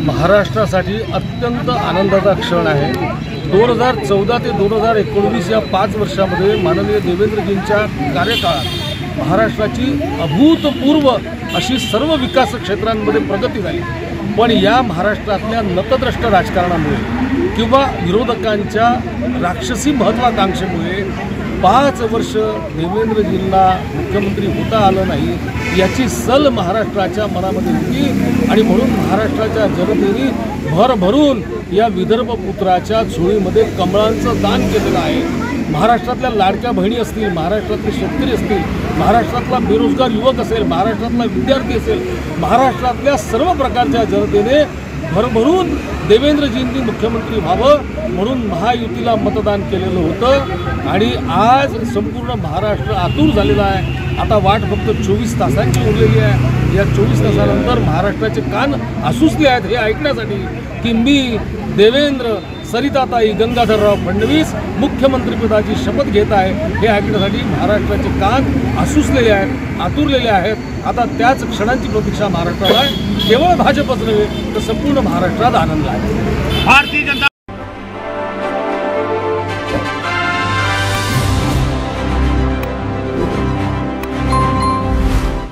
महाराष्ट्रासाठी अत्यंत आनंदाचा क्षण आहे। 2014 ते 2019 या 5 वर्षामध्ये माननीय देवेंद्रजींच्या कार्यकाळात महाराष्ट्राची अभूतपूर्व अशी सर्व विकास क्षेत्रांमध्ये प्रगती झाली। पण या महाराष्ट्रातल्या नतद्रष्ट राजकारणामुळे किंवा विरोधकांच्या राक्षसी महत्त्वाकांक्षेमुळे 5 वर्ष देवेंद्रजींना मुख्यमंत्री होता आलं नाही याची सल महाराष्ट्राच्या मनामध्ये होती आणि म्हणून महाराष्ट्राच्या जनतेने भरभरून या विदर्भ पुत्राच्या झोळीमध्ये कमळांचं दान केलेलं आहे। महाराष्ट्रातल्या लाडक्या बहिणी असतील, महाराष्ट्रातले शेतकरी असतील, महाराष्ट्रातला बेरोजगार युवक असेल, महाराष्ट्रातला विद्यार्थी असेल, महाराष्ट्रातल्या सर्व प्रकारच्या जनतेने भरभरून देवेंद्रजींनी मुख्यमंत्री व्हावं म्हणून महायुतीला मतदान केलेलं होतं आणि आज संपूर्ण महाराष्ट्र आतुर झालेला आहे। आता वाट फक्त 24 तासांची उरलेली आहे। या 24 तासानंतर महाराष्ट्राचे कान आसुसले आहेत हे ऐकण्यासाठी की मी देवेंद्र, सरिताताई, गंगाधरराव फडणवीस मुख्यमंत्रीपदाची शपथ घेत आहे हे ऐकण्यासाठी महाराष्ट्राचे कान आसुसलेले आहेत, आतुरलेले आहेत। आता त्याच क्षणांची प्रतीक्षा महाराष्ट्राला आहे। केवळ भाजपच नव्हे तर संपूर्ण महाराष्ट्रात आनंद आहे। भारतीय जनता